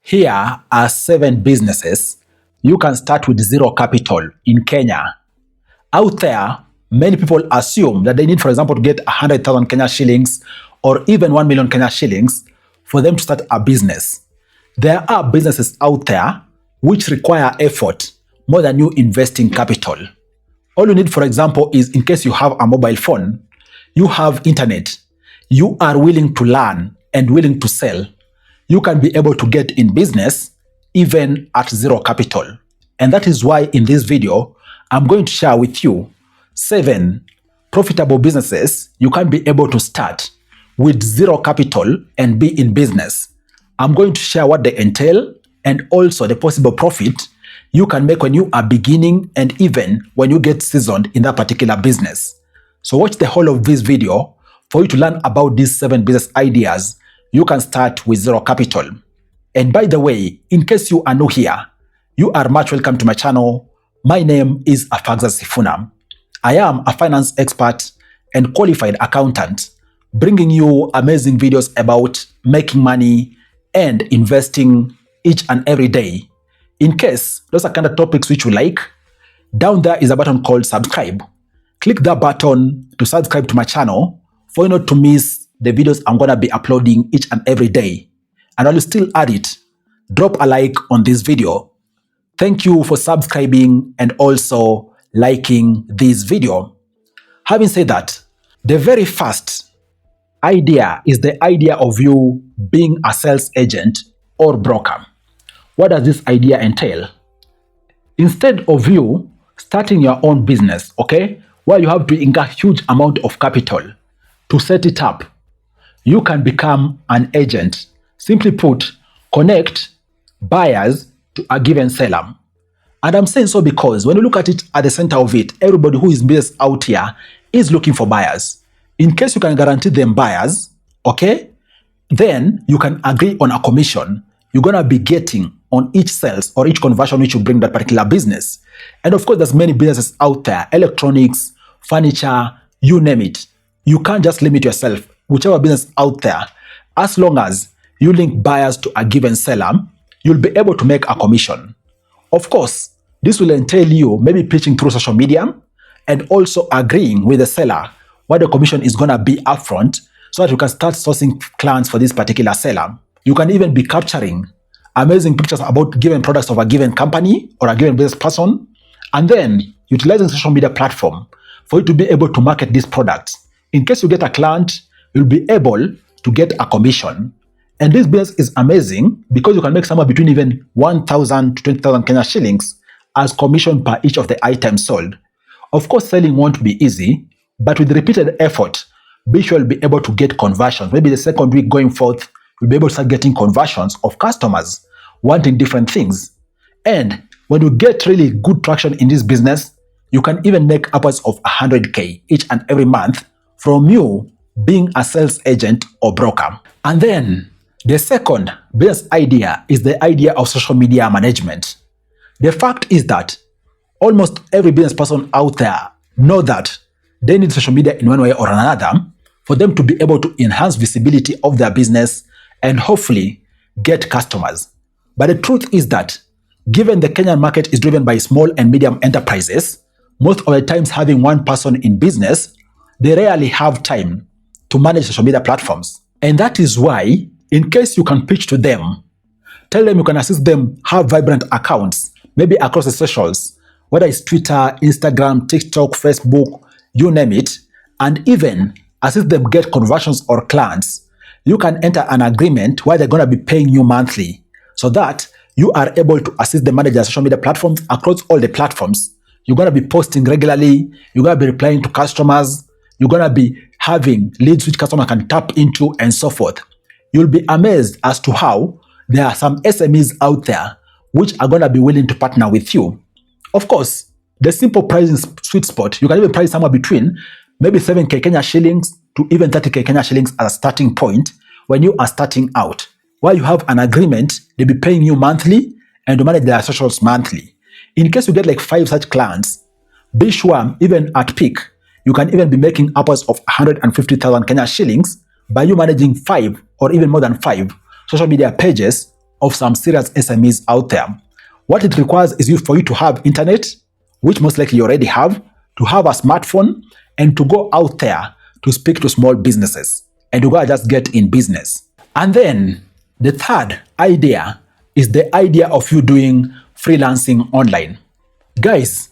Here are 7 businesses you can start with zero capital in Kenya. Out there, many people assume that they need, for example, to get 100,000 Kenya shillings or even 1 million Kenya shillings for them to start a business. There are businesses out there which require effort more than you investing capital. All you need, for example, is in case you have a mobile phone, you have internet, you are willing to learn and willing to sell, you can be able to get in business even at zero capital. And that is why in this video, I'm going to share with you 7 profitable businesses you can be able to start with zero capital and be in business. I'm going to share what they entail and also the possible profit you can make when you are beginning and even when you get seasoned in that particular business. So watch the whole of this video for you to learn about these 7 business ideas you can start with zero capital. And by the way, in case you are new here, you are much welcome to my channel. My name is Afagza Sifuna. I am a finance expert and qualified accountant, bringing you amazing videos about making money and investing each and every day. In case those are kind of topics which you like, down there is a button called subscribe. Click that button to subscribe to my channel for you not to miss the videos I'm going to be uploading each and every day. And while you still at it, drop a like on this video. Thank you for subscribing and also liking this video. Having said that, the very first idea is the idea of you being a sales agent or broker. What does this idea entail? Instead of you starting your own business, okay, where you have to incur huge amount of capital to set it up, you can become an agent. Simply put, connect buyers to a given seller. And I'm saying so because when you look at it at the center of it, everybody who is in business out here is looking for buyers. In case you can guarantee them buyers, okay, then you can agree on a commission you're going to be getting on each sales or each conversion which you bring that particular business. And of course, there's many businesses out there, electronics, furniture, you name it. You can't just limit yourself, whichever business out there. As long as you link buyers to a given seller, you'll be able to make a commission. Of course, this will entail you maybe pitching through social media and also agreeing with the seller what the commission is going to be upfront so that you can start sourcing clients for this particular seller. You can even be capturing amazing pictures about given products of a given company or a given business person, and then utilizing social media platform for you to be able to market these products. In case you get a client, you'll be able to get a commission. And this business is amazing because you can make somewhere between even 1,000 to 20,000 Kenya shillings as commission per each of the items sold. Of course, selling won't be easy, but with repeated effort, be sure you'll be able to get conversions. Maybe the second week going forth, you'll be able to start getting conversions of customers wanting different things. And when you get really good traction in this business, you can even make upwards of 100K each and every month from you being a sales agent or broker. And then the second business idea is the idea of social media management. The fact is that almost every business person out there know that they need social media in one way or another for them to be able to enhance visibility of their business and hopefully get customers. But the truth is that given the Kenyan market is driven by small and medium enterprises, most of the times having one person in business, they rarely have time to manage social media platforms. And that is why, in case you can pitch to them, tell them you can assist them have vibrant accounts, maybe across the socials, whether it's Twitter, Instagram, TikTok, Facebook, you name it, and even assist them get conversions or clients. You can enter an agreement where they're going to be paying you monthly so that you are able to assist them manage their social media platforms across all the platforms. You're going to be posting regularly. You're going to be replying to customers. You're going to be having leads which customer can tap into and so forth. You'll be amazed as to how there are some SMEs out there which are going to be willing to partner with you. Of course, the simple pricing sweet spot, you can even price somewhere between maybe 7K Kenya shillings to even 30K Kenya shillings as a starting point when you are starting out. While you have an agreement, they'll be paying you monthly and you manage their socials monthly. In case you get like 5 such clients, be sure even at peak, you can even be making upwards of 150,000 Kenya shillings by you managing 5 or even more than 5 social media pages of some serious SMEs out there. What it requires is for you to have internet, which most likely you already have, to have a smartphone, and to go out there to speak to small businesses and to go and just get in business. And then the third idea is the idea of you doing freelancing online. Guys,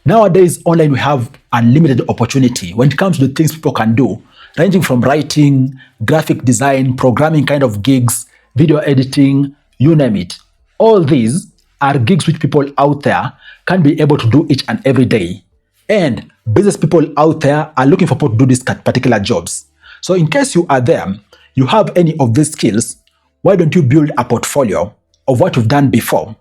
nowadays online we have unlimited opportunity when it comes to the things people can do, ranging from writing, graphic design, programming kind of gigs, video editing, you name it. All these are gigs which people out there can be able to do each and every day. And business people out there are looking for people to do these particular jobs. So in case you are there, you have any of these skills, why don't you build a portfolio of what you've done before,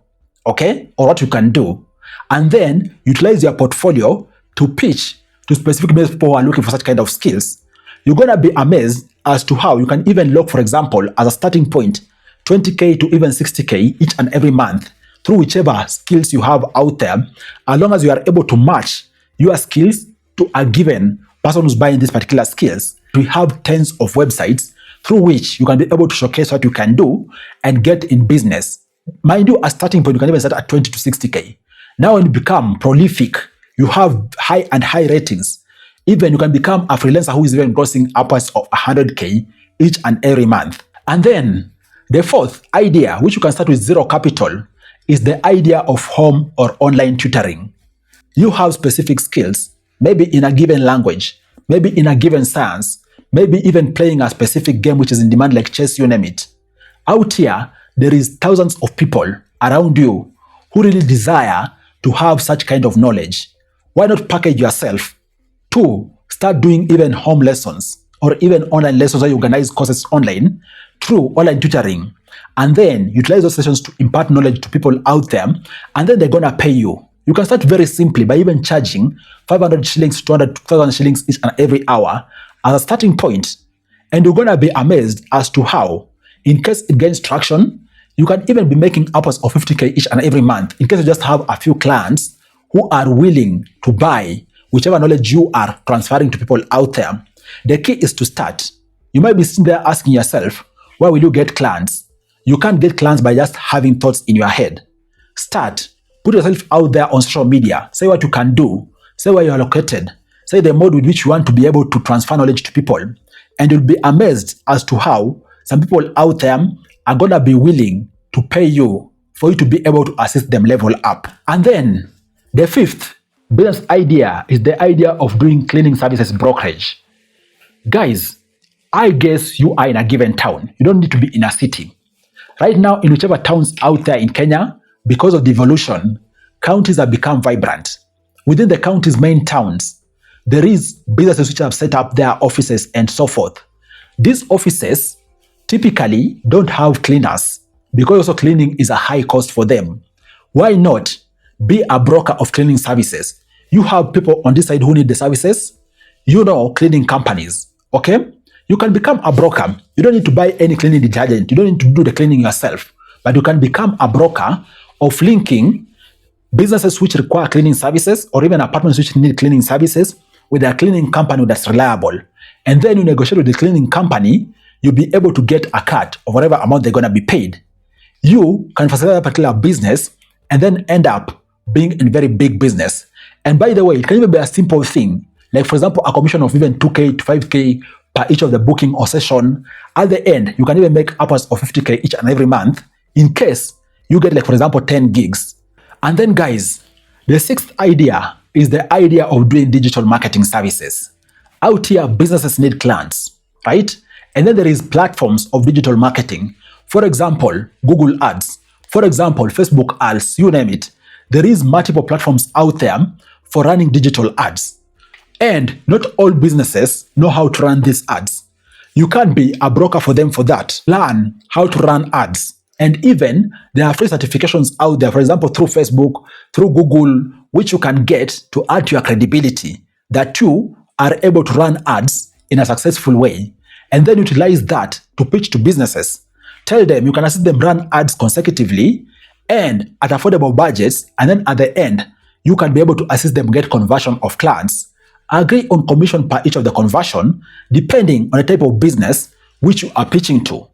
okay? Or what you can do. And then utilize your portfolio to pitch to specific business people who are looking for such kind of skills. You're going to be amazed as to how you can even look, for example, as a starting point, 20K to even 60K each and every month through whichever skills you have out there, as long as you are able to match your skills to a given person who's buying these particular skills. We have tens of websites through which you can be able to showcase what you can do and get in business. Mind you, a starting point, you can even start at 20 to 60K. Now when you become prolific, you have high ratings. Even you can become a freelancer who is even grossing upwards of 100K each and every month. And then the fourth idea, which you can start with zero capital, is the idea of home or online tutoring. You have specific skills, maybe in a given language, maybe in a given science, maybe even playing a specific game which is in demand like chess, you name it. Out here, there is thousands of people around you who really desire to have such kind of knowledge. Why not package yourself to start doing even home lessons or even online lessons, where you organize courses online through online tutoring, and then utilize those sessions to impart knowledge to people out there, and then they're gonna pay you. You can start very simply by even charging 500 shillings, 200,000 shillings each and every hour as a starting point, and you're gonna be amazed as to how, in case it gains traction, you can even be making upwards of 50K each and every month in case you just have a few clients who are willing to buy whichever knowledge you are transferring to people out there. The key is to start. You might be sitting there asking yourself, where will you get clients? You can't get clients by just having thoughts in your head. Start. Put yourself out there on social media. Say what you can do. Say where you are located. Say the mode with which you want to be able to transfer knowledge to people. And you'll be amazed as to how some people out there are going to be willing to pay you for you to be able to assist them level up. And then the fifth business idea is the idea of doing cleaning services brokerage. Guys, I guess you are in a given town. You don't need to be in a city. Right now, in whichever towns out there in Kenya, because of devolution, counties have become vibrant. Within the county's main towns, there is businesses which have set up their offices and so forth. These offices typically don't have cleaners because also cleaning is a high cost for them. Why not be a broker of cleaning services? You have people on this side who need the services, cleaning companies, okay? You can become a broker. You don't need to buy any cleaning detergent. You don't need to do the cleaning yourself, but you can become a broker of linking businesses which require cleaning services or even apartments which need cleaning services with a cleaning company that's reliable. And then you negotiate with the cleaning company, you'll be able to get a cut of whatever amount they're going to be paid. You can facilitate a particular business and then end up being in very big business. And by the way, it can even be a simple thing, like for example, a commission of even 2K to 5K per each of the booking or session. At the end, you can even make upwards of 50K each and every month in case you get, like for example, 10 gigs. And then guys, the sixth idea is the idea of doing digital marketing services. Out here, businesses need clients, right? And then there is platforms of digital marketing. For example, Google Ads. For example, Facebook Ads, you name it. There is multiple platforms out there for running digital ads. And not all businesses know how to run these ads. You can be a broker for them for that. Learn how to run ads. And even there are free certifications out there, for example, through Facebook, through Google, which you can get to add to your credibility that you are able to run ads in a successful way. And then utilize that to pitch to businesses. Tell them you can assist them run ads consecutively and at affordable budgets. And then at the end, you can be able to assist them get conversion of clients. Agree on commission per each of the conversion, depending on the type of business which you are pitching to.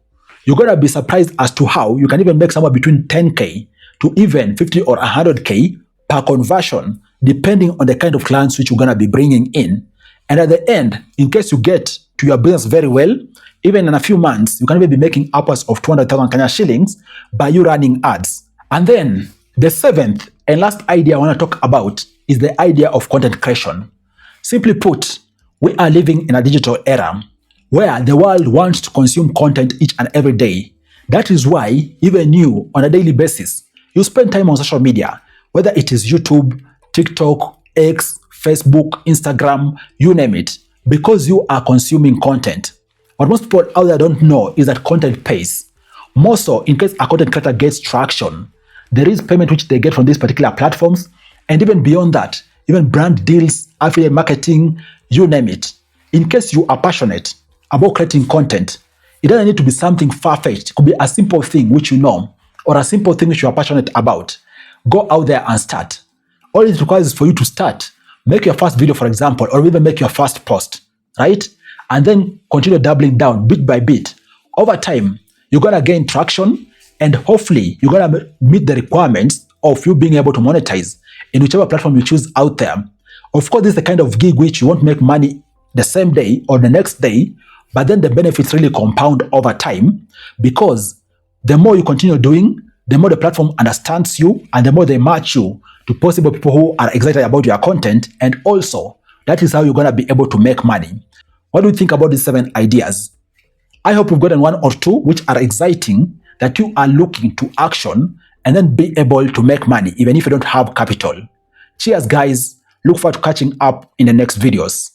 you're gonna be surprised as to how you can even make somewhere between 10K to even 50 or 100K per conversion, depending on the kind of clients which you're gonna be bringing in. And at the end, in case you get to your business very well, even in a few months, you can even be making upwards of 200,000 Kenya shillings by you running ads. And then the seventh and last idea I want to talk about is the idea of content creation. Simply put, we are living in a digital era where the world wants to consume content each and every day. That is why even you, on a daily basis, you spend time on social media, whether it is YouTube, TikTok, X, Facebook, Instagram, you name it, because you are consuming content. What most people out there don't know is that content pays. More so, in case a content creator gets traction, there is payment which they get from these particular platforms, and even beyond that, even brand deals, affiliate marketing, you name it. In case you are passionate about creating content, it doesn't need to be something far-fetched. It could be a simple thing which you know, or a simple thing which you are passionate about. Go out there and start. All it requires is for you to start. Make your first video, for example, or even make your first post, right? And then continue doubling down bit by bit. Over time, you're going to gain traction, and hopefully you're going to meet the requirements of you being able to monetize in whichever platform you choose out there. Of course, this is the kind of gig which you won't make money the same day or the next day, but then the benefits really compound over time, because the more you continue doing, the more the platform understands you and the more they match you to possible people who are excited about your content. And also, that is how you're going to be able to make money. What do you think about these 7 ideas? I hope you've gotten 1 or 2 which are exciting, that you are looking to action and then be able to make money even if you don't have capital. Cheers, guys. Look forward to catching up in the next videos.